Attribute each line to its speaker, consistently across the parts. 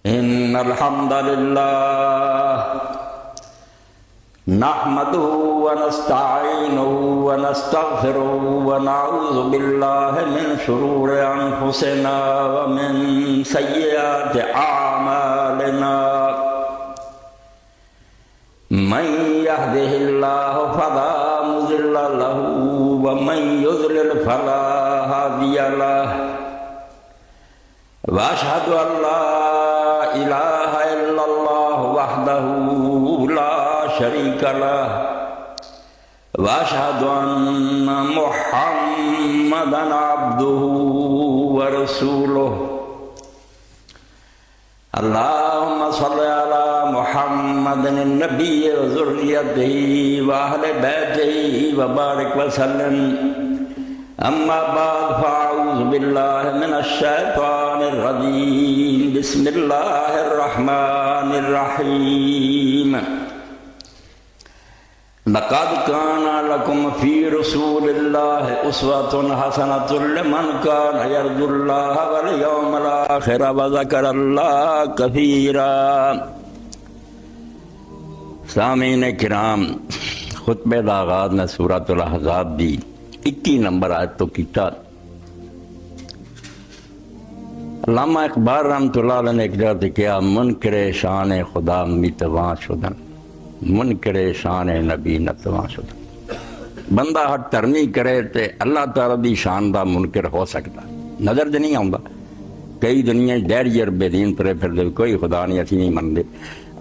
Speaker 1: إن الحمد لله نحمده ونستعينه ونستغفره ونعوذ بالله من شرور أنفسنا ومن سيئات أعمالنا من يهده الله فلا مضل له ومن يضلل فلا هادي له وأشهد أن لا إله إلا الله وحده لا شريك له وأشهد أن محمدا عبده ورسوله اللهم صل على محمد النبي وذريته وأهل بيته وبارك وسلم أما بعد فأعوذ بالله من الشيطان الرجيم بسم الله الرحمن الرحيم لقد كان لكم في رسول الله أسوة حسنة لمن كان يرجو الله واليوم الآخر وذكر الله كثيرا. سامعین کرام، خطبے دا آغاز نے سورۃ الاحزاب دی 21 نمبر آیت تو کیتا. علامہ اقبال رحمۃ اللہ علیہ نے ایک جگہ تے کیا منکر شان خدا میتواں شدن، منکر شان نبی نتواں شدن. بندہ ہٹ ترنی کرے تے اللہ تعالیٰ دی شان دا منکر ہو سکتا، نظر جو نہیں آؤں. کئی دنیا ڈیریئر بے دین ترے پھر دے کوئی خدا نہیں، اسی نہیں مندے.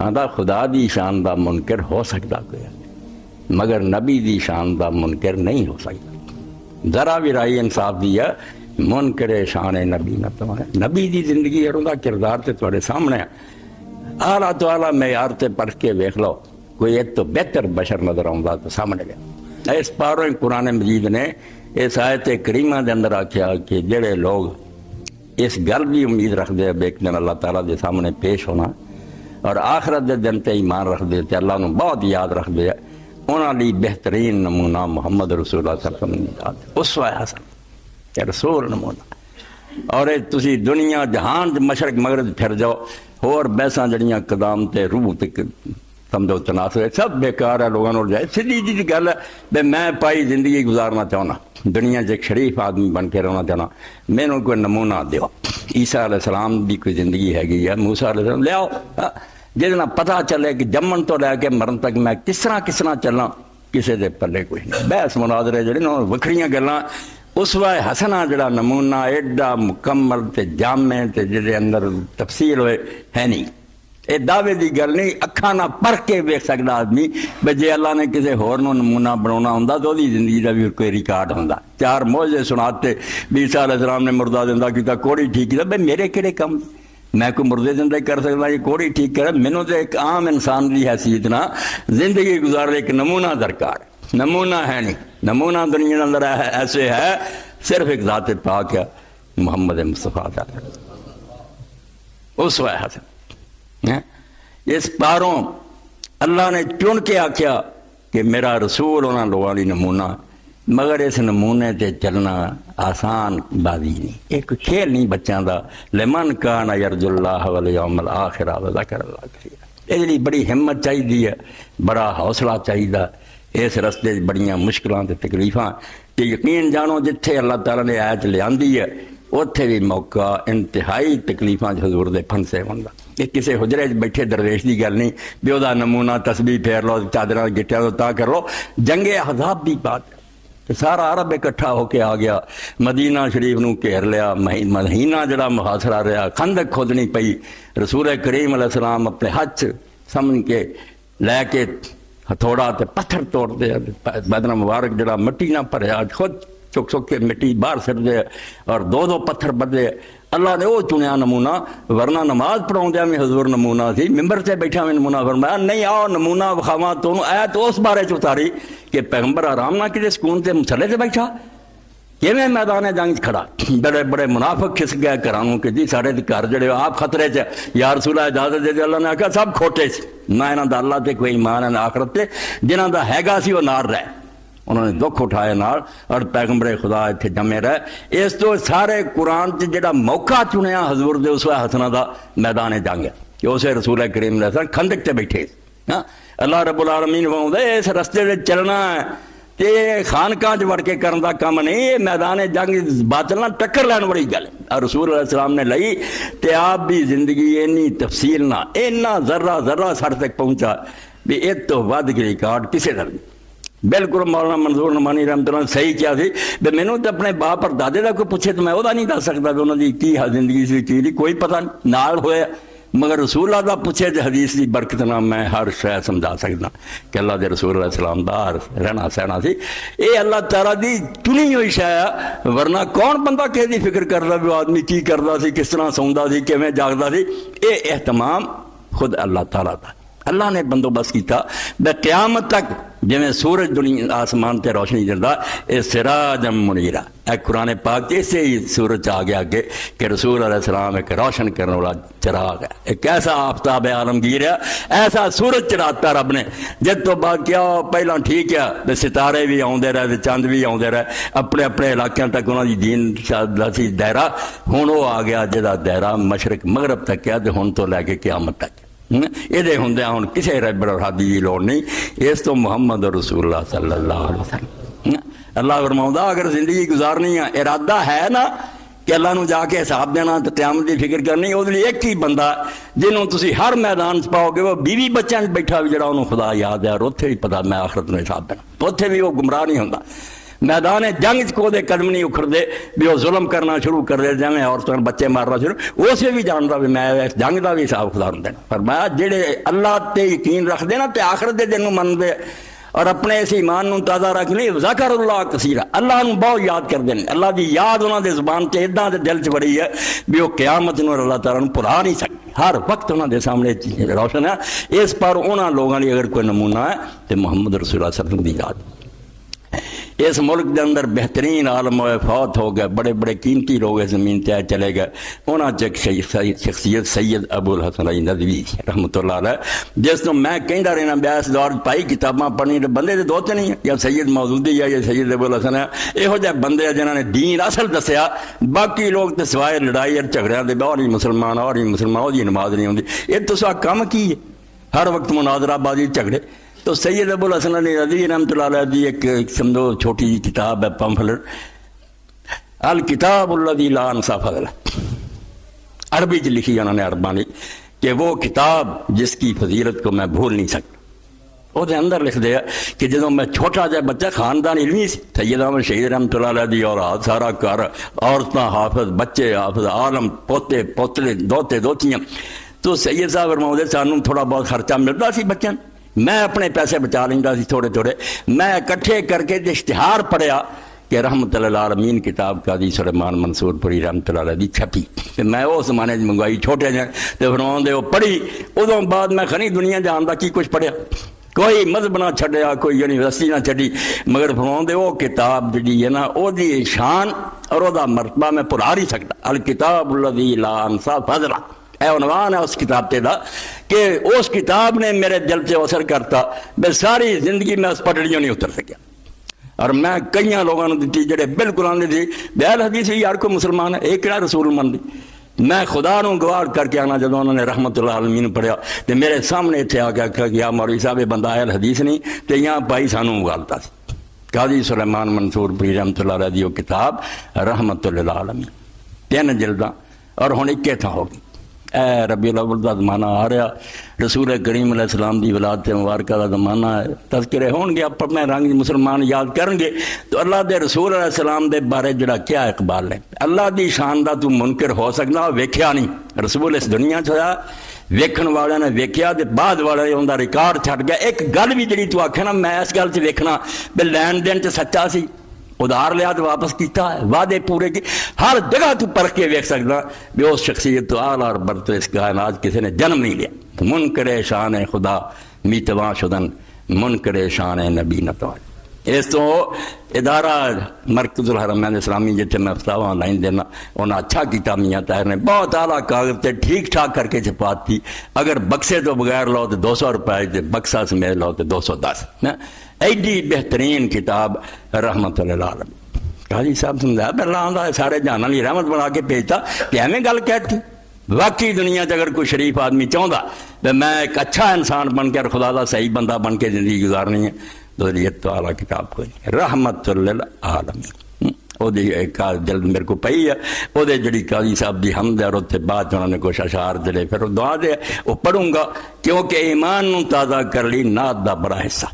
Speaker 1: آدھا خدا دی شان دا منکر ہو سکتا کوئی، مگر نبی دی شان دا منکر نہیں ہو سکتا. ذرا بھی رائی انصاف دیا منکر شان نبی نتواں. نبی دی زندگی اور دا کردار تے تھوڑے سامنے اعلیٰ تو اعلیٰ معیار تے پڑھ کے ویکھ لو، کوئی ایک تو بہتر بشر نظر آؤں تو سامنے گیا. اس پاروں قرآن مجید نے اس آیت کریمہ دے اندر آکھیا کہ جڑے لوگ اس گل بھی امید رکھ دے ایک دن اللہ تعالیٰ دے سامنے پیش ہونا اور آخرت دے دن تے ایمان رکھ دے تے اللہ نو بہت یاد رکھ دے، انہاں لی بہترین نمونہ محمد رسول اللہ صلی اللہ علیہ وسلم اسوہ حسن کہ رسول نمونہ. اور تسی دنیا جہان مشرق مغرب پھر جاؤ، اور بیساں جڑیاں قدام تے روح تے سمجھو تناسب سب بیکار ہے. لوگوں نے جائے سیدھی جی گل ہے بے میں پائی زندگی گزارنا چاہنا، دنیا ایک شریف آدمی بن کے رہنا چاہنا، میں نے کوئی نمونہ دیو. عیسیٰ علیہ السلام بھی کوئی زندگی ہے گی ہے، موسیٰ علیہ السلام لے آؤ جس نہ پتہ چلے کہ جمن تو لے کے مرن تک میں کس طرح چلنا، کسی دے پلے کوئی نہیں. بحث مناظرے جڑے نا وکھریاں گلاں. اسوہ حسنہ جڑا نمونہ ایڈا مکمل تے جامع تے جڑے اندر تفصیل ہوئے ہے نہیں. اے دعوے دی گل نہیں، اکھاں نہ پڑھ کے ویکھ سکدا آدمی بے جے اللہ نے کسی ہور نو نمونہ بناونا ہوندا تو دی زندگی دا بھی کوئی ریکارڈ ہوندا. 4 معجزے سناتے بھی عیسیٰ علیہ السلام نے مردہ زندہ کیتا، کوڑی ٹھیک کیتا. بے میرے کیڑے کم، میں کوئی مردے زندہ کر سکتا، یہ کوڑی ٹھیک کرے. مینوں تو ایک عام انسان دی حیثیت نہ زندگی گزار ایک نمونہ درکار. نمونہ ہے نہیں، نمونہ دنیا اندر ایسے ہے صرف ایک ذات پاک ہے محمد مصطفیٰ تعالی. اسوہ حسن اس پاروں اللہ نے چن کے آکھیا کہ میرا رسول انہاں لوگاں دی نمونہ، مگر اس نمونے تے چلنا آسان بازی نہیں، ایک کھیل نہیں بچوں دا. لمن کان یرجو اللہ والیوم الآخر وذکر اللہ کثیرا. اس لیے بڑی ہمت چاہیے، بڑا حوصلہ چاہیے. اس رستے بڑیاں مشکلاں تے تکلیفاں کہ یقین جانو جتھے اللہ تعالیٰ نے آیت لے آندی ہے اتھے بھی موقع انتہائی تکلیفاں حضور دے پھنسے ہوندا. یہ کسی حجرے بیٹھے درویش دی گل نہیں بھی وہ نمونہ تسبیح پھیر لو، چادراں گٹیا تو تا کر لو. جنگ احزاب دی بات سارا عرب اکٹھا ہو کے آ گیا، مدینہ شریف نو گھیر لیا، مہینہ جڑا محاصرہ رہا، خندق کھودنی پئی. رسول کریم علیہ السلام اپنے ہاتھ سمجھ کے لے کے ہتھوڑا تے پتھر توڑ دے، بدن مبارک جڑا مٹی نہ بھریا خود چک چک کے مٹی باہر سٹ دے اور 2 پتھر بدے. اللہ نے وہ چنیا نمونہ، ورنہ نماز پڑھاؤندیا میں حضور نمونہ سی، ممبر سے بیٹھا میں نمونہ فرمایا نہیں آؤ نمونہ وکھاواں تو آیت اس بارے اتاری کہ پیغمبر آرام نہ کسی سکون سے مسلے سے بیٹھا کیویں میدان جنگ کھڑا. بڑے بڑے منافق کھس گئے گھروں کہ جی سارے گھر جڑے آپ خطرے چ یا رسول اللہ اجازت دے دے. اللہ نے آخیا سب کھوٹے سی، نہ انہاں دا اللہ تے کوئی ایمان ہے نہ آخرت تے، جنہاں دا ہیگا سی وہ نار رہے. انہوں نے دکھ اٹھائے نال اور پیغمبر خدا اتنے جمے رہے. اس تو سارے قرآن سے جڑا موقع چنیا حضور دے اسوہ حسنہ دا میدان جنگ ہے کہ اسے رسول کریم علیہ السلام خندق تے بیٹھے. اللہ رب العالمین فرماؤں اس رستے دے چلنا ہے تے خانقاہ وڑ کے کرن دا کم نہیں, یہ میدان جنگ باطل نہ ٹکر لین والی گل ہے. رسول علیہ السلام نے لئی تے آپ بھی زندگی اینی تفصیل نہ اینا ذرہ ذرہ سر تک پہنچا بھی ایک تو ود کے ریکارڈ کسے در نہیں. بالکل مولانا منظور نعمانی رحمۃ اللہ صحیح کیا سی بھی مینوں تو اپنے باپ اور دادے کا کوئی پوچھے تو میں وہ نہیں دس سکتا بھی انہوں نے کی زندگی سی کی کوئی پتہ نہیں نال ہویا, مگر رسول اللہ دا پوچھے تو حدیث کی برکت نہ میں ہر شے سمجھا سکتا کہ اللہ دے رسول علیہ السلام دا رہنا سہنا سی. اے اللہ تعالیٰ دی چنی ہوئی شے ہے, ورنہ کون بندہ کہے دی فکر کردا بھی آدمی کی کردا سی, کس طرح سوندا سی, کیویں جاگدا سی. اے اہتمام خود اللہ تعالیٰ دا. اللہ نے بندوبست کیتا بے قیامت تک جویں سورج دنیا آسمان تے روشنی دیندا اے سراج منیرا. اے قرآن پاک سے ہی سورج آ گیا کہ رسول علیہ السلام ایک روشن کرنے والا چراغ ہے, ایک ایسا آفتاب عالمگیر ہے, ایسا سورج چڑھاتا رب نے جس تو بعد کیا پہلا ٹھیک ہے ستارے بھی آؤندے رہے چاند بھی آؤندے رہے اپنے اپنے علاقوں تک انہوں دی دین دا سی دائرہ. ہن وہ آ گیا جہاں دائرہ مشرق مغرب تک ہے تے ہن تو لے کے قیامت تک. یہ ہوں ہوں کسی ربر اور حادی کی لوڑ نہیں, اس تو محمد رسول اللہ صلی اللہ علیہ وسلم. اللہ فرماؤں اگر زندگی گزارنی ہے ارادہ ہے نا کہ اللہ نو جا کے حساب دینا تو قیامت کی فکر کرنی, وہ ایک ہی بندہ جنہوں تسی ہر میدان چ پاؤ گے وہ بیوی بچوں بیٹھا بھی جڑا انہوں خدا یاد ہے اور اتنے بھی پتا میں آخرت میں حساب دینا, اتنے بھی وہ گمراہ نہیں ہوتا. میدان جنگ کو دے قدم نہیں اکھڑ دے بھی وہ ظلم کرنا شروع کر دے جائیں عورتوں بچے مارنا شروع, اسے بھی جانتا بھی میں جنگ کا بھی حساب خدا دینا. پر میں جڑے اللہ تے یقین رکھ دے نا تے آخرت دے دن من دے اور اپنے اس ایمان نو تازہ رکھ نہیں ذکر اللہ کثیرہ, اللہ نو بہت یاد کر دیں. اللہ دی یاد انہوں دے زبان تے اداں دے دل چ بڑی ہے بھی وہ قیامت نو اللہ تعالیٰ نو بھلا نہیں سکتے, ہر وقت انہوں دے سامنے روشن ہے. اس پر انہوں لوگوں نے اگر کوئی نمونہ ہے تو محمد رسول اللہ صلی اللہ علیہ وسلم دی یاد. اس ملک دے اندر بہترین عالم ہوئے فوت ہو گئے, بڑے بڑے قیمتی لوگ زمین تے چلے گئے. انہاں چک شخصیت سید ابو الحسن علی ندوی رحمۃ اللہ علیہ, جس کو میں کہندا رہنا بیاس دور پائی کتاباں پڑھنی بندے دے دو تے نہیں, یا سید مودودی ہے یا سید ابو الحسن ہے, یہو جہے بندے جنہاں نے دین اصل دسیا. باقی لوگ تے سوائے لڑائی اور جھگڑیاں دے اور ہی مسلمان اور ہی مسلمان اور نماز نہیں ہوندی. یہ تساں کم کی ہے ہر وقت مناظرہ بازی جھگڑے. تو سید ابو الحسن علی ندوی رحمۃ اللہ علیہ دی ایک سمجھو چھوٹی جی کتاب ہے پمفلٹ, الکتاب الذی لا انسى فضلہ, عربی چ لکھی انہوں نے عربانی کہ وہ کتاب جس کی فضیلت کو میں بھول نہیں سکتا. وہ اندر لکھ دیا کہ جدوں میں چھوٹا جا بچہ خاندان علمی سی, سید احمد شہید رحمۃ اللہ علیہ دی اولاد سارا گھر عورتاں حافظ بچے حافظ عالم پوتے پوتلے دوتے دوتیاں. تو سید صاحب فرماؤندے سانوں تھوڑا بہت خرچہ ملتا سی بچوں, میں اپنے پیسے بچا لینا سی تھوڑے تھوڑے, میں اکٹھے کر کے اشتہار پڑھیا کہ رحمت اللہ العالمین کتاب قاضی سلیمان منصور پوری رحمت اللہ علیہ دی چھپی. میں اس زمانے منگوائی چھوٹے جہاں تو فرماؤں دے وہ پڑھی. ادوں بعد میں خنی دنیا جان دا کی کچھ پڑھیا, کوئی مذہب نہ چھڈیا, کوئی یونیورسٹی نہ چھڈی, مگر فرماؤں دے وہ کتاب جڑی ہے نا وہ دی شان اور وہ دا مرتبہ میں بھلا نہیں سکتا. الکتاب الذی لا انسى فضلہ اے عنوان ہے اس کتاب تے دا کہ اس کتاب نے میرے دل سے اثر کرتا میں ساری زندگی میں اس پٹڑیوں نہیں اتر سکیا. اور میں کئی لوگوں نے دیتی جڑے بالکل آنے تھی بیل حدیث ہی یار کوئی مسلمان ہے ایک کہڑا رسول من دی. میں خدا نو گوار کر کے آنا جدوں انہوں نے رحمت اللہ عالمین پڑھیا تو میرے سامنے اتنے آ کے کہ یا مولوی صاحب یہ بندہ اہل حدیث نہیں تو یہاں بھائی سانوں اگالتا سی. قاضی سلیمان منصور پوری رحمت اللہ علیہ دی وہ کتاب رحمت اللہ عالمین 3 جلداں اور ہن 21 تھاں ہوگی. اے ربیع الاول دا زمانہ آ رہا, رسول کریم علیہ السلام دی ولادت مبارکہ دا زمانہ ہے, تذکرے ہون گے اپنے رنگ مسلمان یاد کرن گے تو اللہ دے رسول علیہ السلام دے بارے جڑا کیا اقبال ہے. اللہ دی شان دا تو منکر ہو سکنا ویکھیا نہیں, رسول اس دنیا چ ہویا ویکھن والے نے ویکھیا تے بعد والے ان دا ریکارڈ چھڈ گیا. ایک گل بھی جڑی تو آکھے نا میں اس گل چ ویکھنا بھی لین دین چ سچا سی, ادھار لیا تو واپس کیتا ہے, وعدے پورے کی, ہر جگہ تو پرکھ کے ویکھ سکتا بھی اس شخصیت تو اعلیٰ اور برتر اس کائنات کسی نے جنم نہیں لیا. منکر شان خدا میتواں شدن منکر شان نبی نتواں. اس تو ادارہ مرکز الحرمین اسلامی جتنے میں فتاوا لائن دینا انہیں اچھا کیتا میاں طاہر نے، بہت اعلیٰ کاغذ تے ٹھیک ٹھاک کر کے چھپاتی، اگر بکسے تو بغیر لو تو 200 روپے، بکسا سمیت لو تو 210۔ ایڈی بہترین کتاب رحمت اللہ علیہ۔ قاضی صاحب سمجھا اللہ آندا سارے جہان لی رحمت بنا کے بھیجتا کہ ایویں گل کہتی۔ واقعی دنیا اگر کوئی شریف آدمی چاہتا تو میں ایک اچھا انسان بن کے اور خدا دا صحیح بندہ بن کے زندگی گزارنی ہے تو یہ تو اعلیٰ کتاب کوئی نہیں، رحمت للعالمین۔ وہ جلد میرے کو پئی ہے وہ جڑی قاضی صاحب دی حمد ہے، اور اتنے بعد انہوں نے کچھ اشعار دلے پھر وہ دعا دے وہ پڑھوں گا، کیونکہ ایمان نو تازہ کر لی نات دا بڑا حصہ۔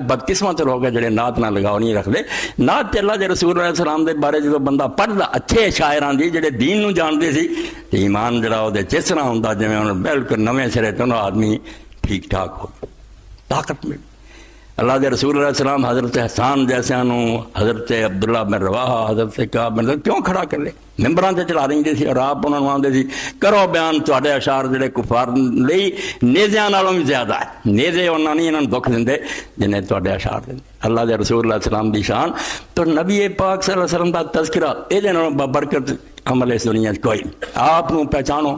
Speaker 1: بدقسمت لوگ ہیں جڑے نات نہ لگاؤ نہیں رکھتے۔ نات تے اللہ دے رسول علیہ السلام دے بارے جو بندہ پڑھدا اچھے شاعران دی جڑے دین نو جاندے سی تے ایمان جڑا وہ جس طرح ہوندا جویں ہن بالکل نویں سرے تو آدمی ٹھیک ٹھاک ہو، طاقت مل۔ اللہ دے رسول علیہ السلام حضرت حسان جیسے حضرت عبداللہ بن رواحہ، حضرت کعب بن کیوں کھڑا کر لے، ممبران سے چلا رہی سی اور آپ انہوں نے آندے سی کرو بیان تواڈے اشعار جڑے کفار لئی نیزیاں نالوں بھی زیادہ ہے، نیزے انہاں نہیں انہاں نوں دکھ دیندے جنہیں تواڈے اشعار دیندے۔ اللہ دے رسول اللہ السلام دی شان تو نبی پاک صلی اللہ علیہ وسلم دا تذکرہ یہ نالوں بابرکت عمل اس دنیا کوئی نہیں۔ آپ نو پہچانو،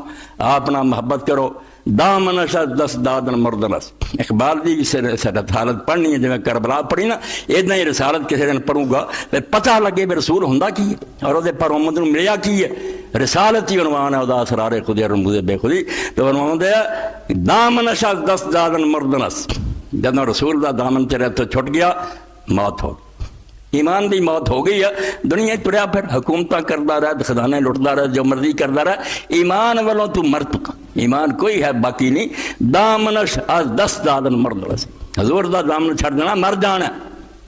Speaker 1: آپ نہ محبت کرو، دامن دس دادن مردنس۔ اقبال دی رسالت پڑھنی ہے، جو میں کربلا پڑھی نا ادنا ہی رسالت کسی دن پڑھوں گا پتہ لگے بھی رسول ہوندا کی ہے اور وہ پر امت نوں ملیا کی ہے۔ رسالت ہی عنوان ہے ادا اسرار خودی اور رموز بے خودی، تو عنوان ہے دامن دس دادن مردنس۔ جب رسول دا دامن تیرے تو چھٹ گیا موت ہو گئی، ایمان دی موت ہو گئی ہے۔ دنیا تریا پھر حکومتاں کردا رہا، خزانے لٹدا رہا، جو مرضی کردا رہا، ایمان والوں تو مر چکا، ایمان کوئی ہے باقی نہیں۔ دامنش از دست دادن مردنس، حضور دا دامن چھڑ دینا مر جانا،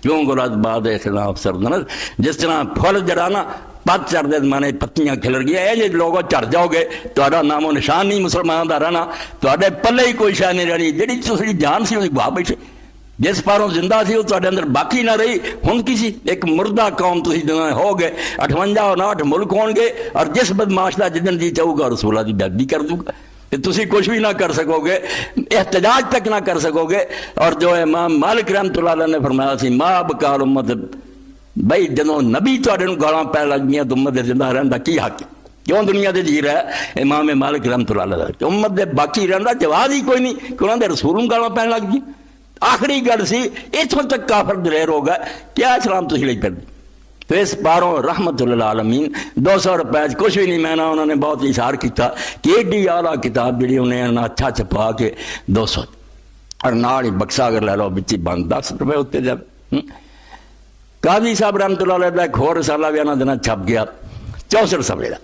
Speaker 1: کیوں گلاد باد خلاف سردنس۔ جس طرح پھل جڑانا پت چڑھ دے مانے پتیاں کھلر گیا، اے جی لوگوں چڑھ جاؤ گے تہاڈا نام و نشان نہیں مسلمان دا رہنا، تہاڈے پلے ہی کوئی شے نہیں رہنی، جڑی تسی جان سی وہ گوا بیٹھے، جس پاروں زندہ سی وہ تہاڈے اندر باقی نہ رہی۔ ہن کسی ایک مردہ قوم تسی ہو گئے، 58 59 ملک ہون گے، اور جس بدماش دا جدن جی چاہو گا رسولہ دی بےعزتی کر دوں گا، تسی کچھ بھی نہ کر سکو گے، احتجاج تک نہ کر سکو گے۔ اور جو امام مالک رحمۃ اللہ علیہ نے فرمایا سی ما بکال امت، بھائی جدوں نبی تہاڈے نوں گالاں پہ لگ گیاں تو امت دے زندہ رہن دا کی حق ہے؟ کیوں دنیا دے جی رہا ہے امام مالک رحمۃ اللہ علیہ، امت دے باقی رہن دا جواز ہی کوئی نہیں کہ انہاں دے رسول نوں گالاں پہ لگ گئی۔ آخری گل سی اتوں تک کافر دلیر ہوگا، کیا اسلام تھی لے کر دی؟ تو اس پاروں رحمت للعالمین 200 روپے کچھ بھی نہیں مہنا، انہوں نے بہت اشار کیتا کہ ایڈی اعلیٰ کتاب جڑی انہیں اچھا چھپا کے 200 اور نال ہی بکسا اگر لے لو بچی بند 10 روپے اتنے جب۔ قاضی صاحب رحمت اللہ علیہ ایک اور رسالہ بھی انہوں نے چھپ گیا 64 صفحے کا۔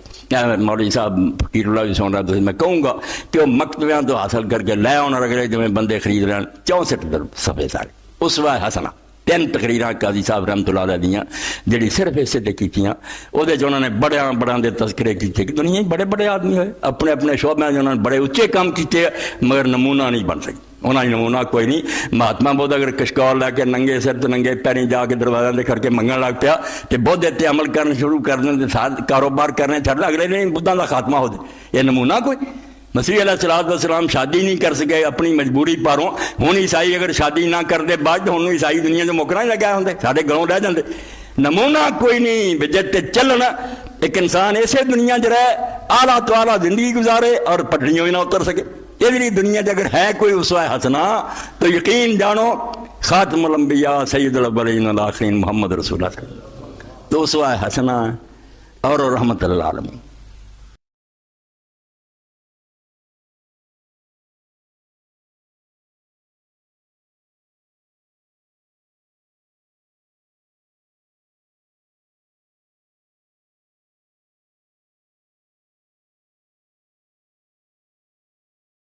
Speaker 1: مولوی صاحب فقیر اللہ بھی سن رہا تو میں کہوں گا کہ وہ مکتبیاں تو حاصل کر کے لے آنا رکھ جو بندے خرید رہے ہیں 64 صفحے سارے۔ اسوہ حسنہ 3 تقریراں قاضی صاحب رحمت اللہ علیہ دیاں جڑی صرف اسے تے کیتیاں، وہ انہوں نے بڑے دے تذکرے کیتے کہ دنیا بڑے بڑے آدمی ہوئے اپنے اپنے شعبے میں، انہوں نے بڑے اچھے کام کیتے مگر نمونہ نہیں بن سکتے، انہوں نے نمونہ کوئی نہیں۔ مہاتما بدھ اگر کشکول لے کے ننگے سر تو ننگے پیریں جا کے دروازے دے کر کے منگن لگ پیا تو بدھ اتنے عمل کرنے شروع کر دیں، کاروبار کرنے چھڑ اگلے دن بدھاں دا خاتمہ ہو جائے، یہ نمونہ کوئی؟ مسیح علیہ السلام شادی نہیں کر سکے اپنی مجبوری پاروں، ہوں عیسائی اگر شادی نہ کر دے بعد ہوں عیسائی دنیا جو مکرا ہی لگا ہوں سارے گھروں رہ جاندے۔ نمونہ کوئی نہیں، جتے چلنا ایک انسان اسے دنیا چ رہے اعلیٰ تو اعلیٰ زندگی گزارے اور پٹڑیوں ہی نہ اتر سکے۔ یہ بھی دنیا چ اگر ہے کوئی اسوہ حسنہ تو یقین جانو خاتم الانبیاء سید الاولین والآخرین محمد رسول اللہ، تو اسوہ حسنہ اور رحمت للعالمین۔